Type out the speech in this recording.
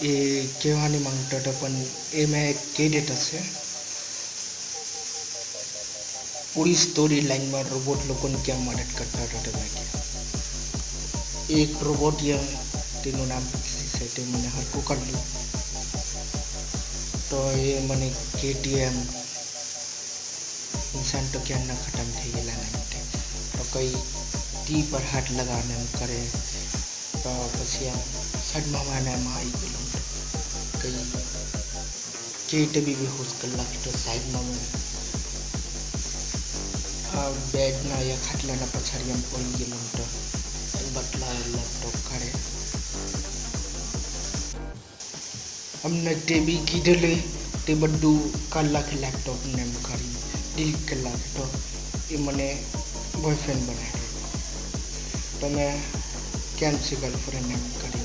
એ કહેવાની માંગતો હતો પણ એ મેં કહી દેતા છે. પૂરી સ્ટોરી લાઈનમાં રોબોટ લોકોને ક્યાં મદદ કરતા હતા તમે એક રોબોટ તેનું નામ છે તે મને હરકું કાઢ્યું તો એ મને કેટીએમ इंसान तो क्या ना खत्म થઈ ગયેલા નહીં તો કઈ ટી પર હાથ લગાવને એમ કરે તો પછી આમ સદમામાં આવી ગયેલું કઈ કેટ બી બેહોશ કલાક તો સાઈડમાં બેડના યા ખાટલાના પછાડી આમ પડી ગયેલું તો બટલા લેપટોપ કાઢે અમને તે બી કીધેલે તે બધું કલાક લેપટોપને એમ કરી ડિલીટ કલાક તો એ મને બોયફ્રેન્ડ બનાવ્યો તો મેં કેમ છે ગર્લફ્રેન્ડ એમ કરી